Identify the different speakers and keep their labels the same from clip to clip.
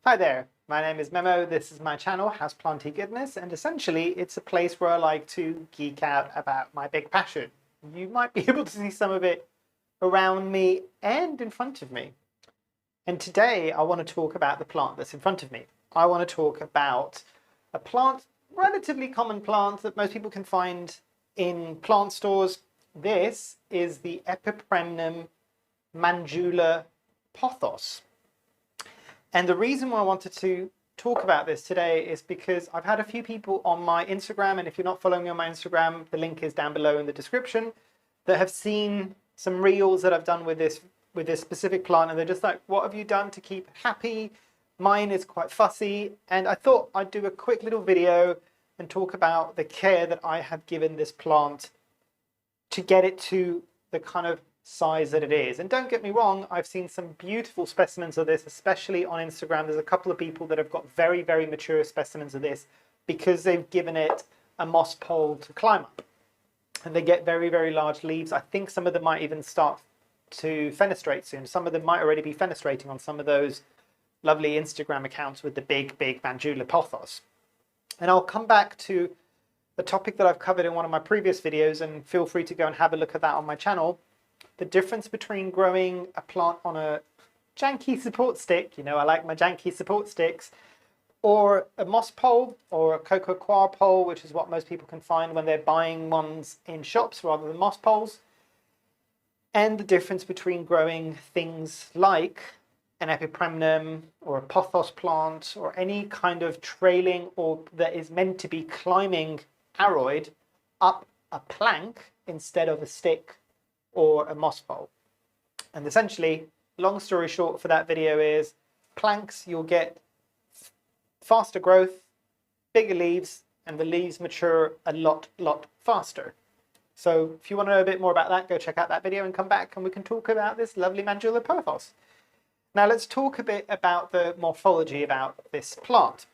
Speaker 1: Hi there, my name is Memo, this is my channel, Houseplanty Goodness, and essentially it's a place where I like to geek out about my big passion. You might be able to see some of it around me and in front of me. And today I want to talk about the plant that's in front of me. I want to talk about a plant, relatively common plant that most people can find in plant stores. This is the Epipremnum Manjula Pothos. And the reason why I wanted to talk about this today is because I've had a few people on my Instagram, and if you're not following me on my Instagram, the link is down below in the description, that have seen some reels that I've done with this specific plant, and they're just like, what have you done to keep it happy? Mine is quite fussy, and I thought I'd do a quick little video and talk about the care that I have given this plant to get it to the kind of size that it is. And don't get me wrong, I've seen some beautiful specimens of this, especially on Instagram. There's a couple of people that have got very, very mature specimens of this because they've given it a moss pole to climb up. And they get very, very large leaves. I think some of them might even start to fenestrate soon. Some of them might already be fenestrating on some of those lovely Instagram accounts with the big, big Manjula Pothos. And I'll come back to the topic that I've covered in one of my previous videos, and feel free to go and have a look at that on my channel. The difference between growing a plant on a janky support stick, you know, I like my janky support sticks, or a moss pole or a cocoa coir pole, which is what most people can find when they're buying ones in shops rather than moss poles, and the difference between growing things like an epipremnum or a pothos plant or any kind of trailing or that is meant to be climbing aroid up a plank instead of a stick or a moss pole. And essentially, long story short for that video is, planks, you'll get faster growth, bigger leaves, and the leaves mature a lot faster. So if you want to know a bit more about that, go check out that video and come back and we can talk about this lovely Manjula Pothos. Now let's talk a bit about the morphology about this plant.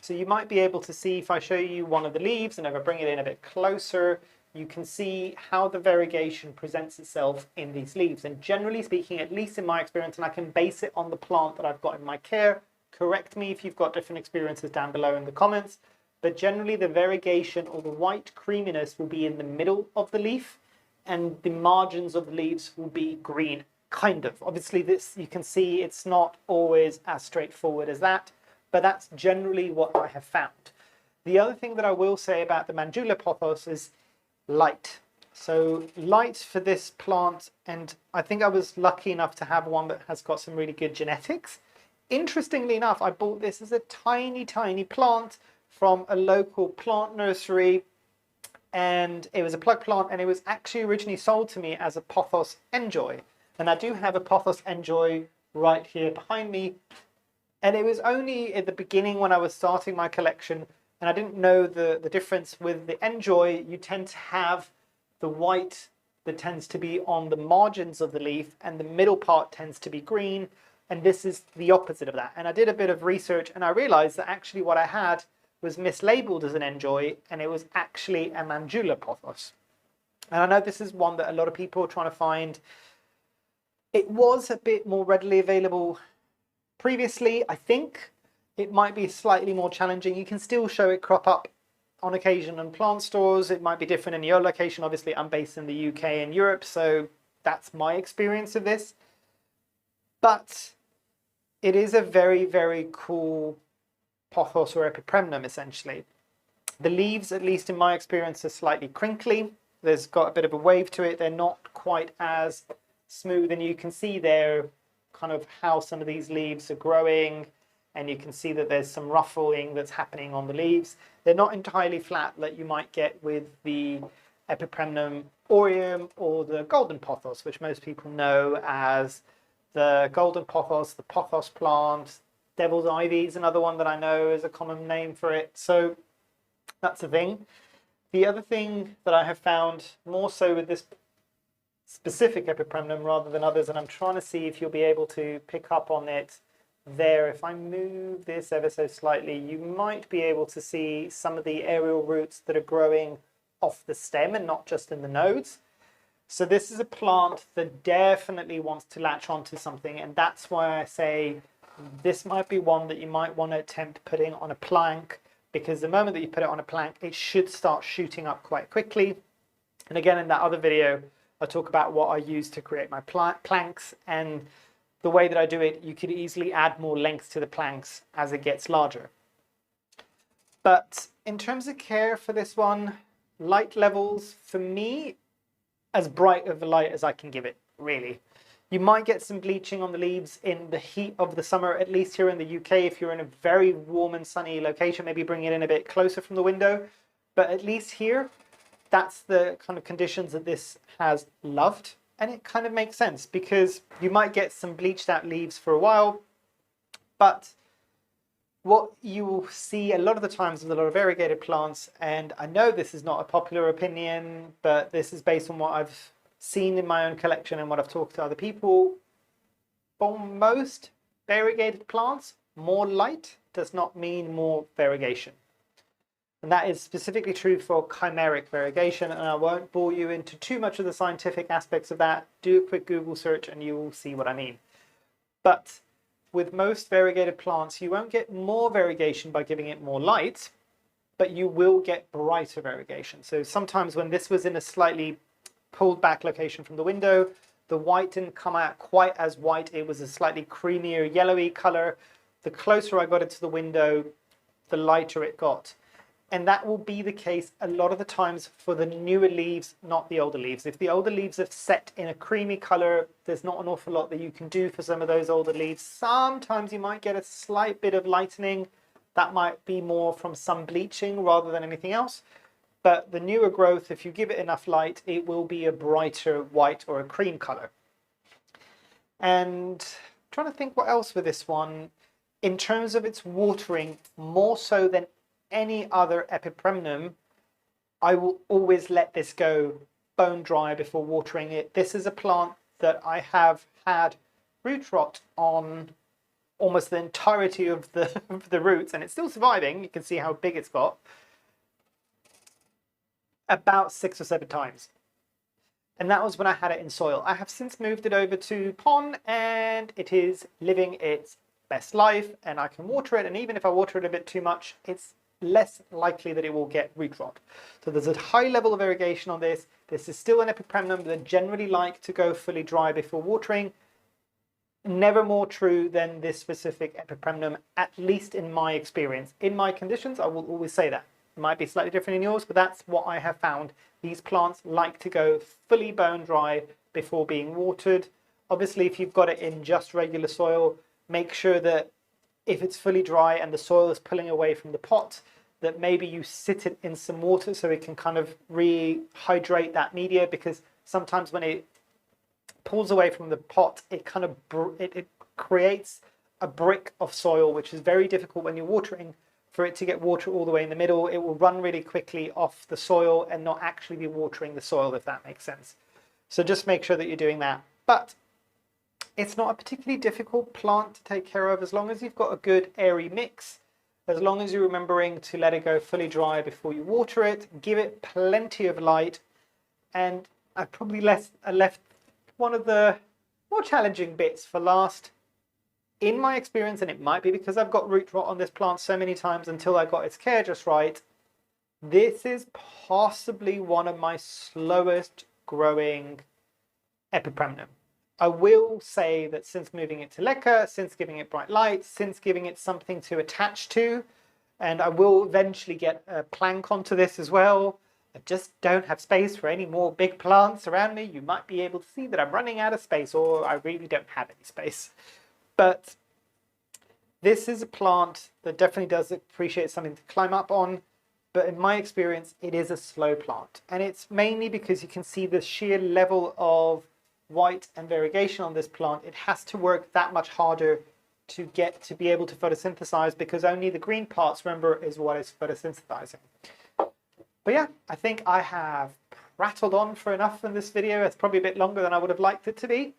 Speaker 1: So you might be able to see, if I show you one of the leaves and if I bring it in a bit closer, you can see how the variegation presents itself in these leaves. And generally speaking, at least in my experience, and I can base it on the plant that I've got in my care, correct me if you've got different experiences down below in the comments, but generally the variegation or the white creaminess will be in the middle of the leaf, and the margins of the leaves will be green, kind of. Obviously this, you can see it's not always as straightforward as that, but that's generally what I have found. The other thing that I will say about the Manjula Pothos is light. So light for this plant, and I think I was lucky enough to have one that has got some really good genetics. Interestingly enough, I bought this as a tiny plant from a local plant nursery, and it was a plug plant, and it was actually originally sold to me as a Pothos Enjoy. And I do have a Pothos Enjoy right here behind me, and it was only at the beginning when I was starting my collection, and I didn't know the difference with the Enjoy. You tend to have the white that tends to be on the margins of the leaf, and the middle part tends to be green, and this is the opposite of that. And I did a bit of research and I realized that actually what I had was mislabeled as an Enjoy, and it was actually a Manjula Pothos. And I know this is one that a lot of people are trying to find. It was a bit more readily available previously, I think. It might be slightly more challenging. You can still show it crop up on occasion in plant stores. It might be different in your location. Obviously, I'm based in the UK and Europe, so that's my experience of this. But it is a very, very cool pothos or epipremnum, essentially. The leaves, at least in my experience, are slightly crinkly. There's got a bit of a wave to it. They're not quite as smooth, and you can see there kind of how some of these leaves are growing. And you can see that there's some ruffling that's happening on the leaves. They're not entirely flat like you might get with the Epipremnum aureum or the golden pothos, which most people know as the golden pothos, the pothos plant. Devil's ivy is another one that I know is a common name for it. So that's a thing. The other thing that I have found more so with this specific Epipremnum rather than others, and I'm trying to see if you'll be able to pick up on it there. If I move this ever so slightly, you might be able to see some of the aerial roots that are growing off the stem and not just in the nodes. So this is a plant that definitely wants to latch onto something, and that's why I say this might be one that you might want to attempt putting on a plank, because the moment that you put it on a plank, it should start shooting up quite quickly. And again, in that other video, I talk about what I use to create my planks, and the way that I do it, you could easily add more length to the planks as it gets larger. But in terms of care for this one, light levels, for me, as bright of a light as I can give it, really. You might get some bleaching on the leaves in the heat of the summer, at least here in the UK. If you're in a very warm and sunny location, maybe bring it in a bit closer from the window. But at least here, that's the kind of conditions that this has loved. And it kind of makes sense, because you might get some bleached out leaves for a while, but what you will see a lot of the times with a lot of variegated plants, and I know this is not a popular opinion, but this is based on what I've seen in my own collection and what I've talked to other people. For most variegated plants, more light does not mean more variegation. And that is specifically true for chimeric variegation, and I won't bore you into too much of the scientific aspects of that. Do a quick Google search and you will see what I mean. But with most variegated plants, you won't get more variegation by giving it more light, but you will get brighter variegation. So sometimes when this was in a slightly pulled back location from the window, the white didn't come out quite as white. It was a slightly creamier yellowy color. The closer I got it to the window, the lighter it got. And that will be the case a lot of the times for the newer leaves, not the older leaves. If the older leaves have set in a creamy color, there's not an awful lot that you can do for some of those older leaves. Sometimes you might get a slight bit of lightening. That might be more from some bleaching rather than anything else. But the newer growth, if you give it enough light, it will be a brighter white or a cream color. And I'm trying to think what else with this one. In terms of its watering, more so than any other epipremnum, I will always let this go bone dry before watering it. This is a plant that I have had root rot on almost the entirety of the roots, and it's still surviving. You can see how big it's got. About 6 or 7 times. And that was when I had it in soil. I have since moved it over to pond, and it is living its best life, and I can water it, and even if I water it a bit too much, it's less likely that it will get root rot. So there's a high level of irrigation on this. This is still an epipremnum that generally like to go fully dry before watering. Never more true than this specific epipremnum, at least in my experience. In my conditions, I will always say that. It might be slightly different in yours, but that's what I have found. These plants like to go fully bone dry before being watered. Obviously, if you've got it in just regular soil, make sure that if it's fully dry and the soil is pulling away from the pot, that maybe you sit it in some water so it can kind of rehydrate that media, because sometimes when it pulls away from the pot, it kind of it creates a brick of soil, which is very difficult when you're watering. For it to get water all the way in the middle, it will run really quickly off the soil and not actually be watering the soil, if that makes sense. So just make sure that you're doing that. But it's not a particularly difficult plant to take care of as long as you've got a good airy mix, as long as you're remembering to let it go fully dry before you water it, give it plenty of light. And I probably left one of the more challenging bits for last. In my experience, and it might be because I've got root rot on this plant so many times until I got its care just right, this is possibly one of my slowest growing epipremnum. I will say that since moving it to Leca, since giving it bright light, since giving it something to attach to, and I will eventually get a plank onto this as well. I just don't have space for any more big plants around me. You might be able to see that I'm running out of space, or I really don't have any space. But this is a plant that definitely does appreciate something to climb up on. But in my experience, it is a slow plant. And it's mainly because you can see the sheer level of white and variegation on this plant. It has to work that much harder to be able to photosynthesize, because only the green parts, remember, is what is photosynthesizing. But yeah, I think I have prattled on for enough in this video. It's probably a bit longer than I would have liked it to be.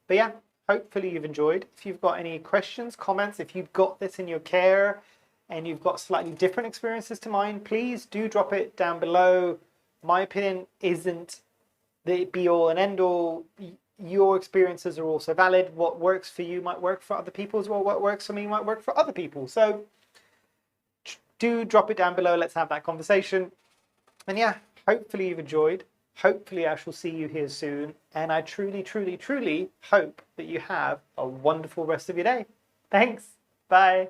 Speaker 1: But yeah, hopefully you've enjoyed. If you've got any questions, comments, if you've got this in your care and you've got slightly different experiences to mine, please do drop it down below. My opinion isn't the be all and end all. your experiences are also valid. What works for you might work for other people as well. What works for me might work for other people. So do drop it down below. Let's have that conversation. And yeah, hopefully you've enjoyed. Hopefully I shall see you here soon. And I truly, truly, truly hope that you have a wonderful rest of your day. Thanks. Bye.